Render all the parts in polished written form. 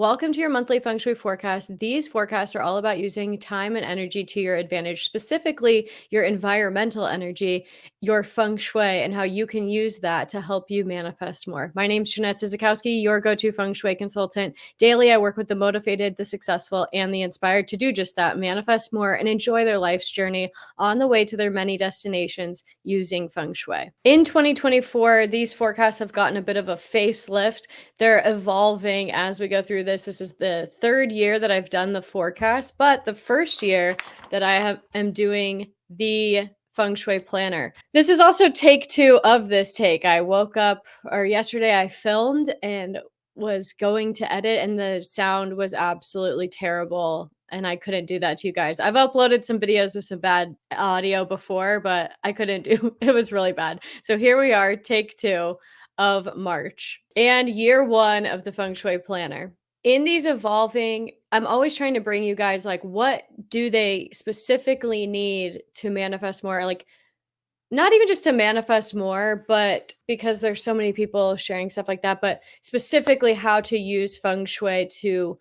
Welcome to your monthly Feng Shui forecast. These forecasts are all about using time and energy to your advantage, specifically your environmental energy, your Feng Shui, and how you can use that to help you manifest more. My name is Jeanette Zizikowski, your go-to Feng Shui consultant. Daily, I work with the motivated, the successful, and the inspired to do just that, manifest more and enjoy their life's journey on the way to their many destinations using Feng Shui. In 2024, these forecasts have gotten a bit of a facelift. They're evolving as we go through this. This is the third year that I've done the forecast, but the first year that I am doing the Feng Shui planner. This is also take 2 of this take. I woke up, or yesterday I filmed and was going to edit, and the sound was absolutely terrible, and I couldn't do that to you guys. I've uploaded some videos with some bad audio before, but I couldn't do it. Was really bad. So here we are, take 2 of March and year 1 of the Feng Shui planner. In these evolving, I'm always trying to bring you guys like, what do they specifically need to manifest more? Like, not even just to manifest more, but because there's so many people sharing stuff like that, but specifically how to use Feng Shui to,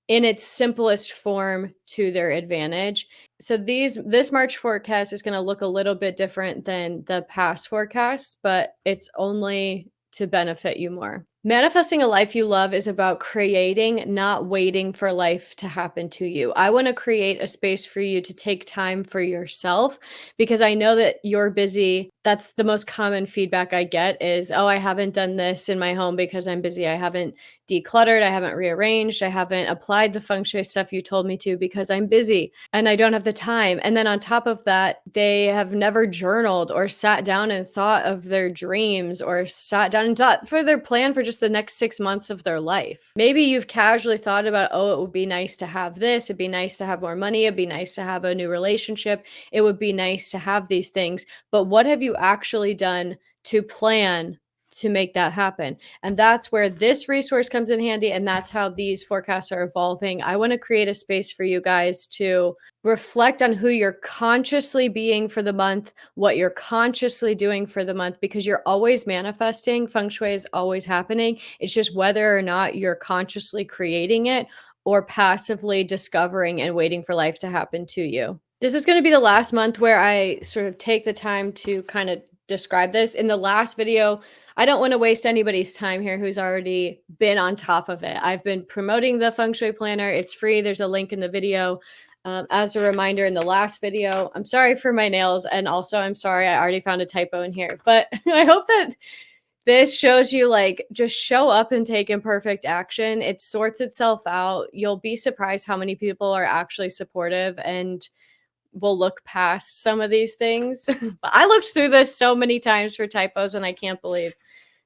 in its simplest form, to their advantage. So this March forecast is going to look a little bit different than the past forecasts, but it's only to benefit you more. Manifesting a life you love is about creating, not waiting for life to happen to you. I want to create a space for you to take time for yourself because I know that you're busy. That's the most common feedback I get is, oh, I haven't done this in my home because I'm busy. I haven't decluttered. I haven't rearranged. I haven't applied the Feng Shui stuff you told me to because I'm busy and I don't have the time. And then on top of that, they have never journaled or sat down and thought of their dreams or sat down and thought for their plan for just the next 6 months of their life. Maybe you've casually thought about, oh, it would be nice to have this. It'd be nice to have more money. It'd be nice to have a new relationship. It would be nice to have these things. But what have you actually done to plan to make that happen? And that's where this resource comes in handy. And that's how these forecasts are evolving. I want to create a space for you guys to reflect on who you're consciously being for the month, what you're consciously doing for the month, because you're always manifesting. Feng Shui is always happening. It's just whether or not you're consciously creating it or passively discovering and waiting for life to happen to you. This is going to be the last month where I sort of take the time to kind of describe this. In the last video, I don't want to waste anybody's time here who's already been on top of it. I've been promoting the Feng Shui planner. It's free. There's a link in the video. As a reminder, in the last video, I'm sorry for my nails. And also, I'm sorry, I already found a typo in here. But I hope that this shows you, like, just show up and take imperfect action. It sorts itself out. You'll be surprised how many people are actually supportive and will look past some of these things. But I looked through this so many times for typos, and I can't believe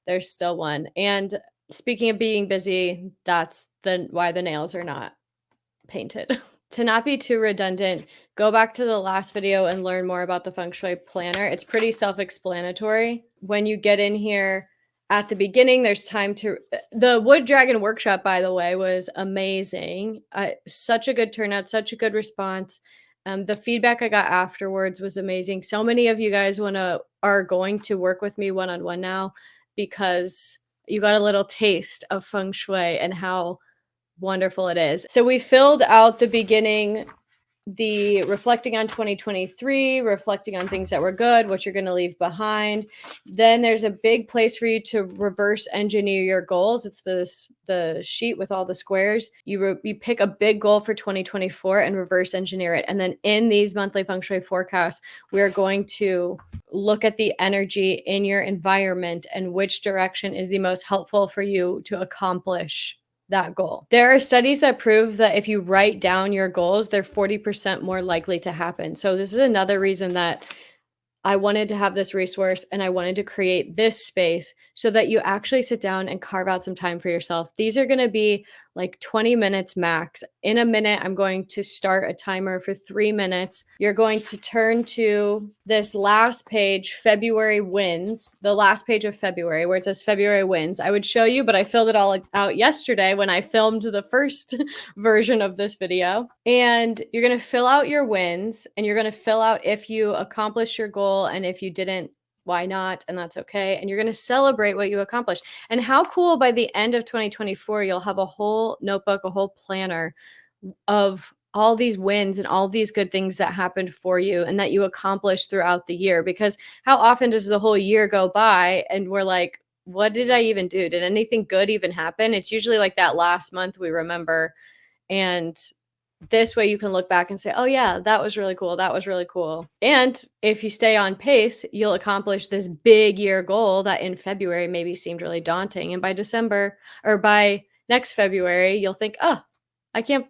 there's still one. And speaking of being busy, that's why the nails are not painted. To not be too redundant, go back to the last video and learn more about the Feng Shui planner. It's pretty self-explanatory. When you get in here at the beginning, there's time to... The Wood Dragon workshop, by the way, was amazing. Such a good turnout, such a good response. The feedback I got afterwards was amazing. So many of you guys are going to work with me one-on-one now because you got a little taste of Feng Shui and how wonderful it is. So we filled out the beginning, the reflecting on 2023, reflecting on things that were good, what you're going to leave behind. Then there's a big place for you to reverse engineer your goals. It's the sheet with all the squares. You pick a big goal for 2024 and reverse engineer it. And then in these monthly Feng Shui forecasts, we're going to look at the energy in your environment and which direction is the most helpful for you to accomplish that goal. There are studies that prove that if you write down your goals, they're 40% more likely to happen. So this is another reason that I wanted to have this resource and I wanted to create this space so that you actually sit down and carve out some time for yourself. These are going to be like 20 minutes max. In a minute, I'm going to start a timer for 3 minutes. You're going to turn to this last page, February wins, the last page of February where it says February wins. I would show you, but I filled it all out yesterday when I filmed the first version of this video. And you're going to fill out your wins and you're going to fill out if you accomplished your goal and if you didn't, why not? And that's okay. And you're going to celebrate what you accomplished. And how cool by the end of 2024, you'll have a whole notebook, a whole planner of all these wins and all these good things that happened for you and that you accomplished throughout the year. Because how often does the whole year go by and we're like, what did I even do? Did anything good even happen? It's usually like that last month we remember. And this way you can look back and say, oh, yeah, that was really cool. That was really cool. And if you stay on pace, you'll accomplish this big year goal that in February maybe seemed really daunting. And by December or by next February, you'll think, oh, I can't,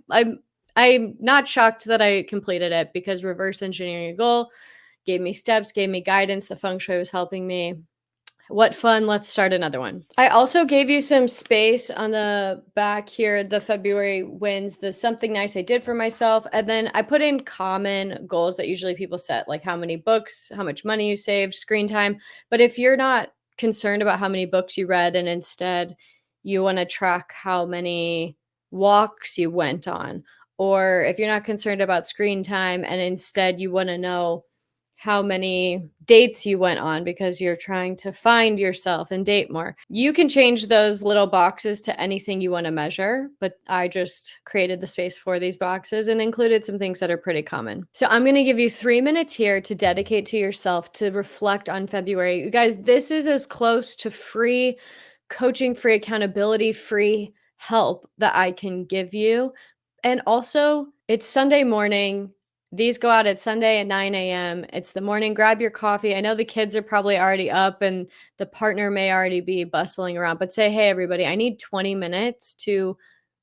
I'm not shocked that I completed it because reverse engineering a goal gave me steps, gave me guidance. The feng shui was helping me. What fun. Let's start another one. I also gave you some space on the back here, the February wins, the something nice I did for myself. And then I put in common goals that usually people set, like how many books, how much money you saved, screen time. But if you're not concerned about how many books you read and instead you want to track how many walks you went on, or if you're not concerned about screen time and instead you want to know how many dates you went on because you're trying to find yourself and date more. You can change those little boxes to anything you want to measure, but I just created the space for these boxes and included some things that are pretty common. So I'm going to give you 3 minutes here to dedicate to yourself to reflect on February. You guys, this is as close to free coaching, free accountability, free help that I can give you. And also, it's Sunday morning. These go out at Sunday at 9 a.m. It's the morning. Grab your coffee. I know the kids are probably already up and the partner may already be bustling around, but say, hey, everybody, I need 20 minutes to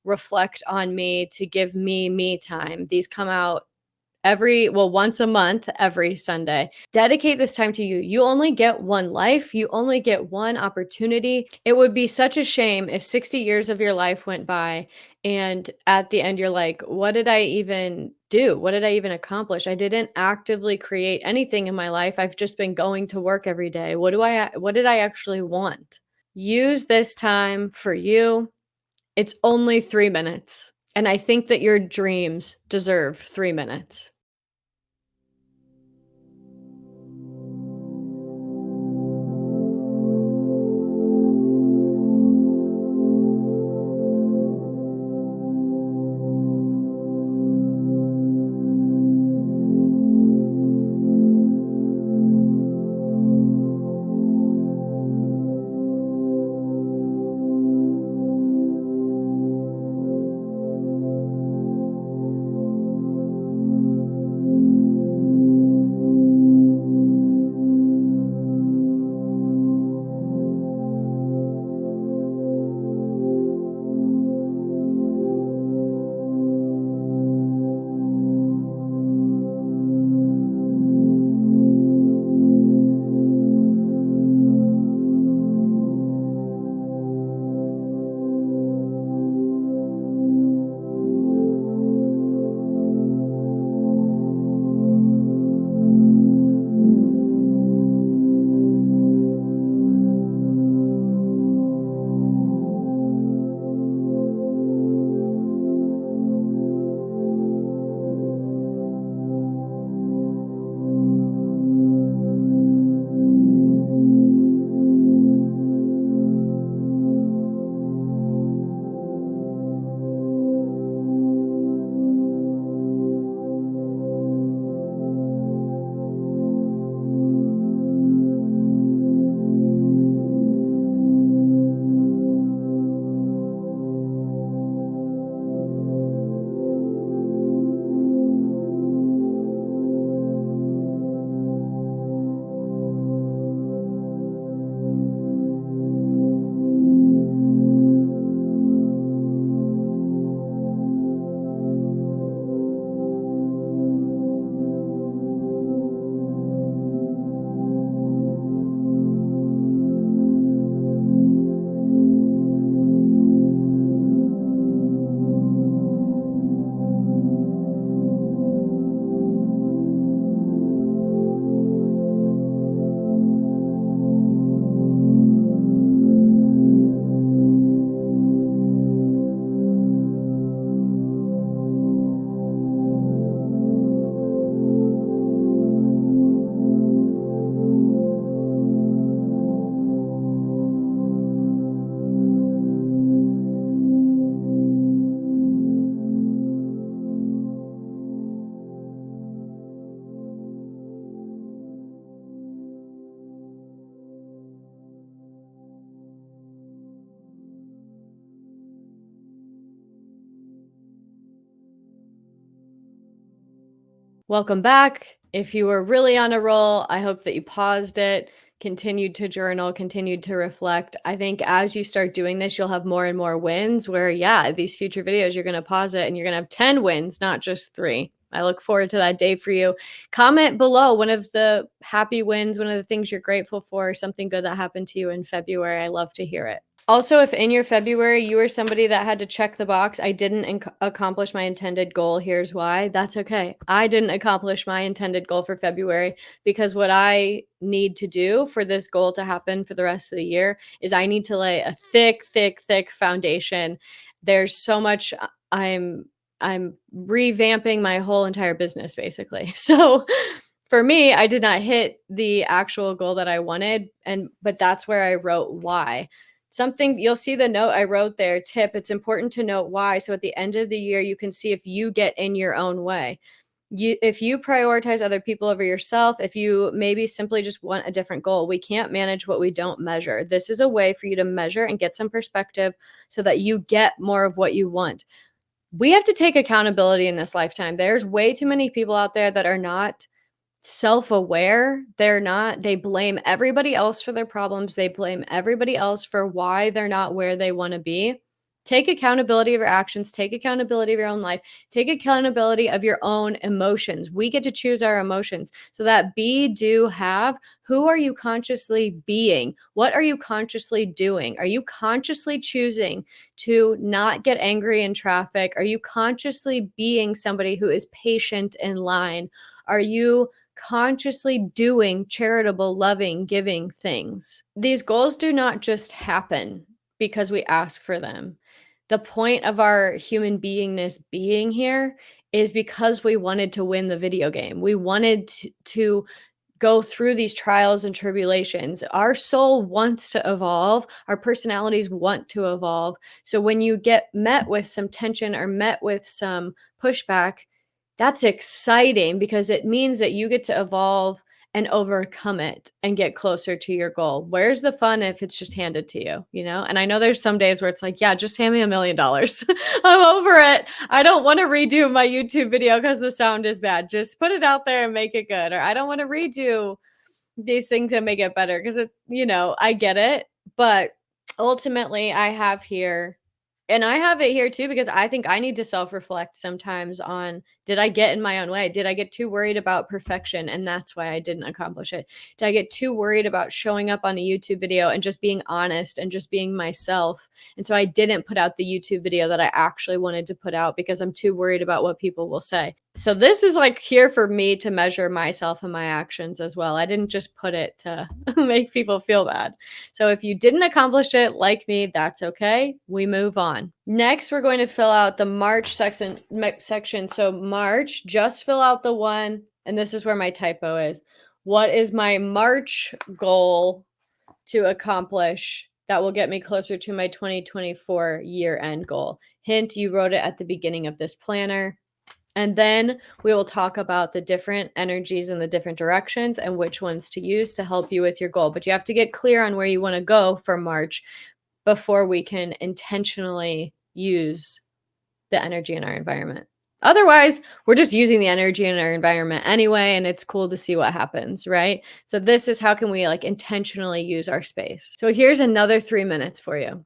reflect on me, to give me me time. These come out once a month, every Sunday. Dedicate this time to you. You only get one life. You only get one opportunity. It would be such a shame if 60 years of your life went by and at the end you're like, what did I even do? What did I even accomplish? I didn't actively create anything in my life. I've just been going to work every day. What did I actually want? Use this time for you. It's only 3 minutes. And I think that your dreams deserve 3 minutes. Welcome back. If you were really on a roll, I hope that you paused it, continued to journal, continued to reflect. I think as you start doing this, you'll have more and more wins where, yeah, these future videos, you're going to pause it and you're going to have 10 wins, not just 3. I look forward to that day for you. Comment below one of the happy wins, one of the things you're grateful for, something good that happened to you in February. I love to hear it. Also, if in your February you were somebody that had to check the box, I didn't accomplish my intended goal, here's why. That's okay. I didn't accomplish my intended goal for February because what I need to do for this goal to happen for the rest of the year is I need to lay a thick, thick, thick foundation. There's so much I'm revamping my whole entire business basically. So for me, I did not hit the actual goal that I wanted, but that's where I wrote why. Something you'll see the note I wrote there, tip, it's important to note why. So at the end of the year, you can see if you get in your own way. If you prioritize other people over yourself, if you maybe simply just want a different goal, we can't manage what we don't measure. This is a way for you to measure and get some perspective so that you get more of what you want. We have to take accountability in this lifetime. There's way too many people out there that are not self-aware. They blame everybody else for their problems. They blame everybody else for why they're not where they want to be. Take accountability of your actions, take accountability of your own life, take accountability of your own emotions. We get to choose our emotions. So that be, do, have, who are you consciously being? What are you consciously doing? Are you consciously choosing to not get angry in traffic? Are you consciously being somebody who is patient in line? Are you consciously doing charitable, loving, giving things? These goals do not just happen because we ask for them. The point of our human beingness being here is because we wanted to win the video game. We wanted to go through these trials and tribulations. Our soul wants to evolve. Our personalities want to evolve. So when you get met with some tension or met with some pushback, that's exciting because it means that you get to evolve and overcome it and get closer to your goal. Where's the fun if it's just handed to you, you know? And I know there's some days where it's like, yeah, just hand me $1 million. I'm over it. I don't want to redo my YouTube video because the sound is bad. Just put it out there and make it good. Or I don't want to redo these things and make it better because I get it. But ultimately, I have here and I have it here too because I think I need to self-reflect sometimes on, did I get in my own way? Did I get too worried about perfection and that's why I didn't accomplish it? Did I get too worried about showing up on a YouTube video and just being honest and just being myself? And so I didn't put out the YouTube video that I actually wanted to put out because I'm too worried about what people will say. So this is like here for me to measure myself and my actions as well. I didn't just put it to make people feel bad. So if you didn't accomplish it like me, that's okay. We move on. Next, we're going to fill out the March section. So March, just fill out the one, and this is where my typo is. What is my March goal to accomplish that will get me closer to my 2024 year-end goal? Hint, you wrote it at the beginning of this planner. And then we will talk about the different energies and the different directions and which ones to use to help you with your goal. But you have to get clear on where you want to go for March before we can intentionally use the energy in our environment. Otherwise, we're just using the energy in our environment anyway, and it's cool to see what happens, right? So this is how can we like intentionally use our space. So here's another 3 minutes for you.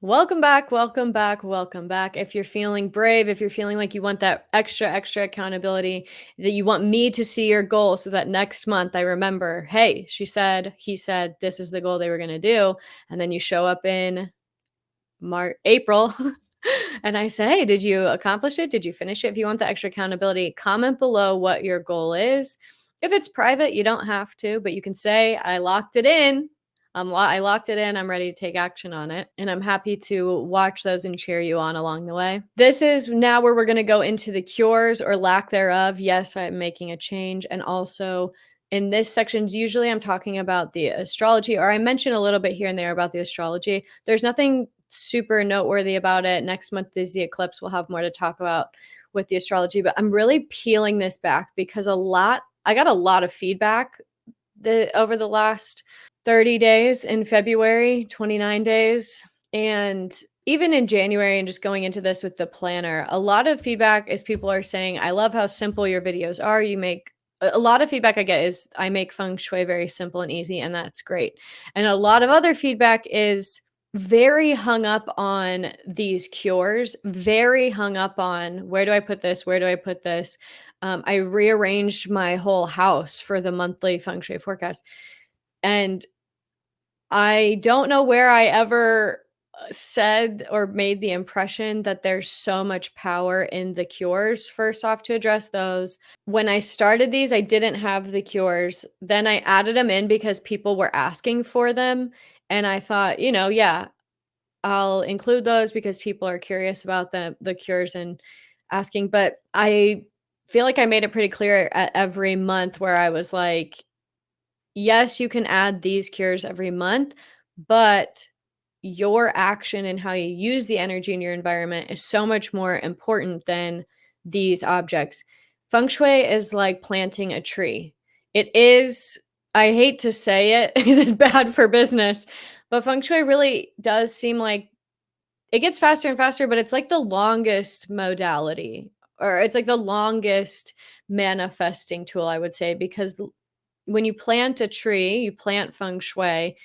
Welcome back, welcome back, welcome back. If you're feeling brave, if you're feeling like you want that extra accountability, that you want me to see your goal so that next month I remember, hey, she said, he said, this is the goal they were going to do. And then you show up in April and I say, hey, did you accomplish it? Did you finish it? If you want the extra accountability, comment below what your goal is. If it's private, you don't have to, but you can say, I locked it in. I locked it in. I'm ready to take action on it. And I'm happy to watch those and cheer you on along the way. This is now where we're going to go into the cures or lack thereof. Yes, I'm making a change. And also in this section, usually I'm talking about the astrology, or I mention a little bit here and there about the astrology. There's nothing super noteworthy about it. Next month is the eclipse. We'll have more to talk about with the astrology, but I'm really peeling this back because I got a lot of feedback over the last 30 days in February, 29 days, and even in January, and just going into this with the planner, a lot of feedback is people are saying, I love how simple your videos are. You make a lot of feedback I get is I make feng shui very simple and easy, and that's great. And a lot of other feedback is very hung up on these cures, very hung up on where do I put this? Where do I put this? I rearranged my whole house for the monthly feng shui forecast. And I don't know where I ever said or made the impression that there's so much power in the cures. First off, to address those, when I started these, I didn't have the cures. Then I added them in because people were asking for them. And I thought, yeah, I'll include those because people are curious about the cures and asking. But I feel like I made it pretty clear at every month where I was like, yes, you can add these cures every month, but your action and how you use the energy in your environment is so much more important than these objects. Feng Shui is like planting a tree. It is, I hate to say it because it's bad for business, but Feng Shui really does seem like it gets faster and faster, but it's like the longest modality, or it's like the longest manifesting tool, I would say, because when you plant a tree, you plant feng shui,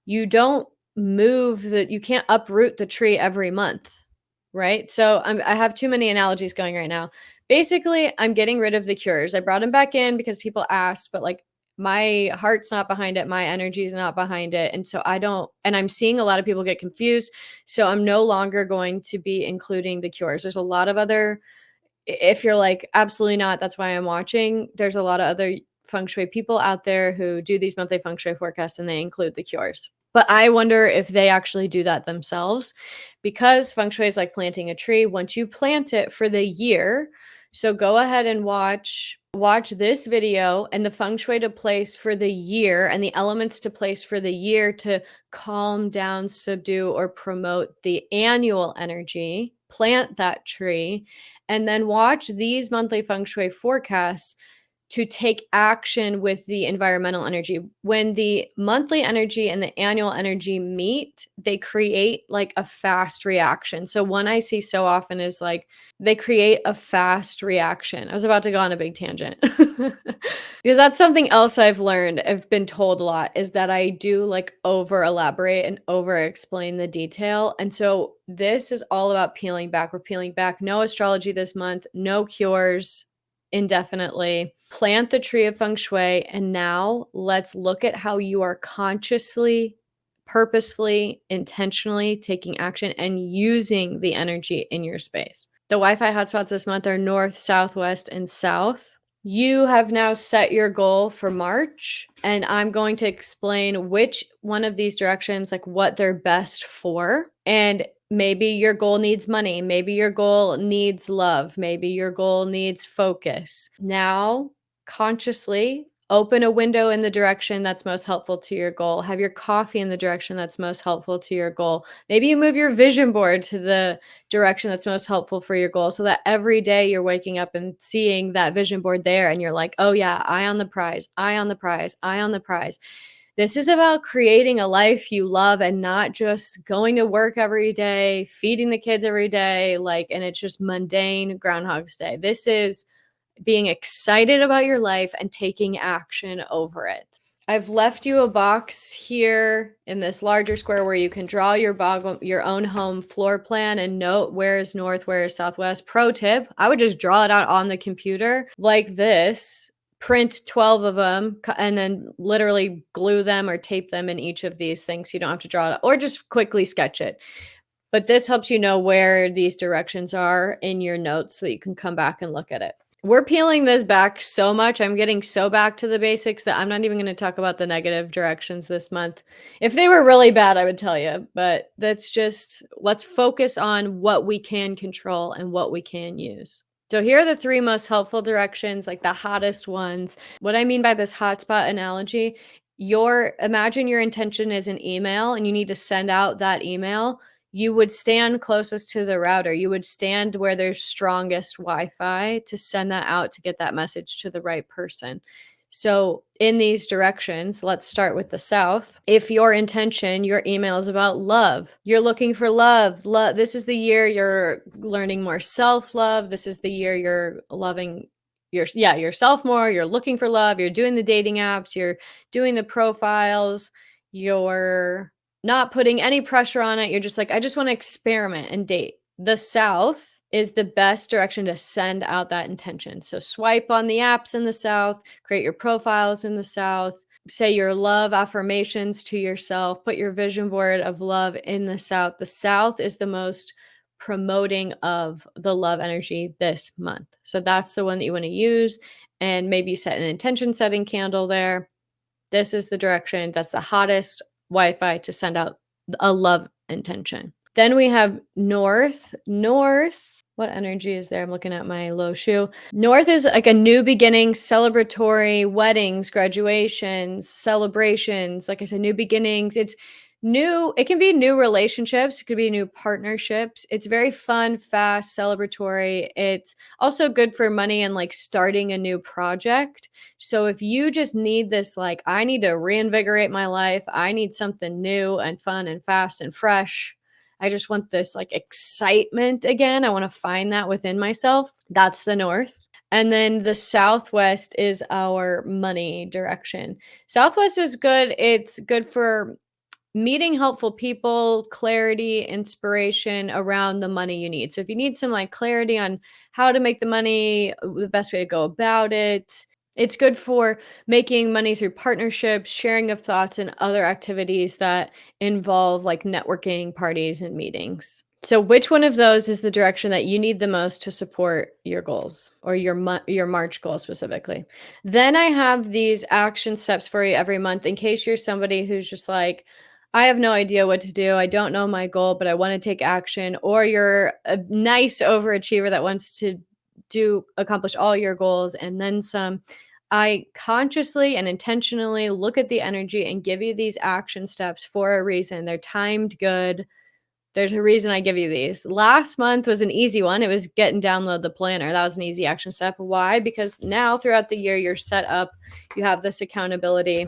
you don't you can't uproot the tree every month, right? So I have too many analogies going right now. Basically, I'm getting rid of the cures. I brought them back in because people asked, but like my heart's not behind it, my energy is not behind it. And so and I'm seeing a lot of people get confused. So I'm no longer going to be including the cures. There's a lot of other, if you're like, absolutely not, that's why I'm watching, there's a lot of other feng shui people out there who do these monthly feng shui forecasts and they include the cures. But I wonder if they actually do that themselves, because feng shui is like planting a tree. Once you plant it for the year, so go ahead and watch this video and the feng shui to place for the year and the elements to place for the year to calm down, subdue, or promote the annual energy. Plant that tree and then watch these monthly feng shui forecasts to take action with the environmental energy. When the monthly energy and the annual energy meet, they create like a fast reaction. So one I see so often is like they create a fast reaction. I was about to go on a big tangent. Because that's something else I've learned, I've been told a lot, is that I do like over elaborate and over explain the detail. And so this is all about peeling back. We're peeling back. No astrology this month, no cures indefinitely. Plant the tree of feng shui. And now let's look at how you are consciously, purposefully, intentionally taking action and using the energy in your space. The Wi-Fi hotspots this month are north, southwest, and south. You have now set your goal for March, and I'm going to explain which one of these directions, like what they're best for. And maybe your goal needs money. Maybe your goal needs love. Maybe your goal needs focus. Now, consciously open a window in the direction that's most helpful to your goal. Have your coffee in the direction that's most helpful to your goal. Maybe you move your vision board to the direction that's most helpful for your goal so that every day you're waking up and seeing that vision board there and you're like, oh yeah, eye on the prize, eye on the prize, eye on the prize. This is about creating a life you love and not just going to work every day, feeding the kids every day, and it's just mundane Groundhog's Day. This is being excited about your life and taking action over it. I've left you a box here in this larger square where you can draw your own home floor plan and note where is north, where is southwest. Pro tip, I would just draw it out on the computer like this, print 12 of them, and then literally glue them or tape them in each of these things so you don't have to draw it, or just quickly sketch it. But this helps you know where these directions are in your notes so that you can come back and look at it. We're peeling this back so much. I'm getting so back to the basics that I'm not even going to talk about the negative directions this month. If they were really bad, I would tell you, but that's just, let's focus on what we can control and what we can use. So here are the 3 most helpful directions, like the hottest ones. What I mean by this hotspot analogy, imagine your intention is an email and you need to send out that email. You would stand closest to the router. You would stand where there's strongest Wi-Fi to send that out to get that message to the right person. So in these directions, let's start with the south. If your intention, your email is about love, you're looking for love. This is the year you're learning more self-love. This is the year you're loving yourself more. You're looking for love. You're doing the dating apps. You're doing the profiles. You're not putting any pressure on it. You're just like, I just want to experiment and date. The south is the best direction to send out that intention. So swipe on the apps in the south, create your profiles in the south, say your love affirmations to yourself, put your vision board of love in the south. The south is the most promoting of the love energy this month. So that's the one that you want to use. And maybe you set an intention setting candle there. This is the direction that's the hottest Wi-Fi to send out a love intention. Then we have north. North, what energy is there? I'm looking at my low shoe. North is like a new beginning, celebratory, weddings, graduations, celebrations. Like I said, new beginnings. It's new. It can be new relationships. It could be new partnerships. It's very fun, fast, celebratory. It's also good for money and like starting a new project. So if you just need this, like, I need to reinvigorate my life, I need something new and fun and fast and fresh. I just want this like excitement again. I want to find that within myself. That's the north. And then the southwest is our money direction. Southwest is good. It's good for meeting helpful people, clarity, inspiration around the money you need. So if you need some like clarity on how to make the money, the best way to go about it, it's good for making money through partnerships, sharing of thoughts, and other activities that involve like networking, parties, and meetings. So which one of those is the direction that you need the most to support your goals or your March goal specifically? Then I have these action steps for you every month in case you're somebody who's just like, I have no idea what to do. I don't know my goal, but I want to take action. Or you're a nice overachiever that wants to accomplish all your goals and then some. I consciously and intentionally look at the energy and give you these action steps for a reason. They're timed good. There's a reason I give you these. Last month was an easy one. It was get and download the planner. That was an easy action step. Why? Because now throughout the year, you're set up. You have this accountability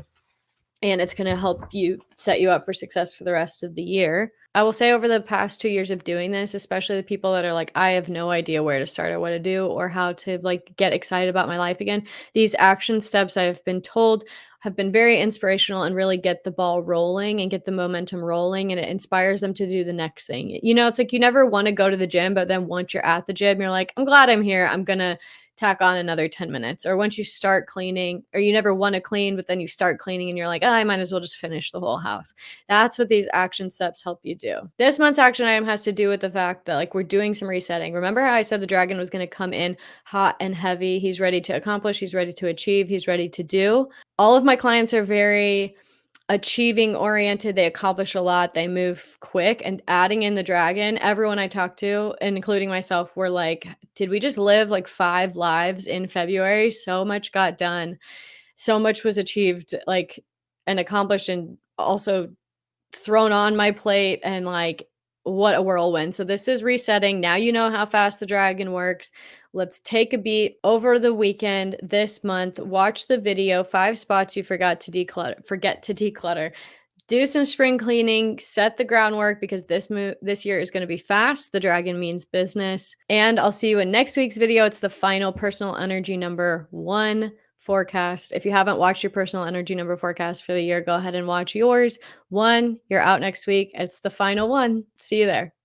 and it's going to help you set you up for success for the rest of the year. I will say over the past 2 years of doing this, especially the people that are like, I have no idea where to start or what to do or how to like get excited about my life again. These action steps I've been told have been very inspirational and really get the ball rolling and get the momentum rolling. And it inspires them to do the next thing. You know, it's like you never want to go to the gym, but then once you're at the gym, you're like, I'm glad I'm here. I'm going to tack on another 10 minutes. Or once you start cleaning, or you never want to clean, but then you start cleaning and you're like, oh, I might as well just finish the whole house. That's what these action steps help you do. This month's action item has to do with the fact that like we're doing some resetting. Remember how I said the dragon was going to come in hot and heavy? He's ready to accomplish, he's ready to achieve, he's ready to do. All of my clients are very achieving oriented. They accomplish a lot. They move quick. And adding in the dragon, everyone I talked to, and including myself, were like, did we just live like 5 lives in February? So much got done. So much was achieved, like, and accomplished, and also thrown on my plate, and like, what a whirlwind. So this is resetting. Now you know how fast the dragon works. Let's take a beat over the weekend this month. Watch the video, 5 spots you forget to declutter. Do some spring cleaning, set the groundwork because this year is going to be fast. The dragon means business. And I'll see you in next week's video. It's the final personal energy number 1 forecast. If you haven't watched your personal energy number forecast for the year, go ahead and watch yours. 1, you're out next week. It's the final one. See you there.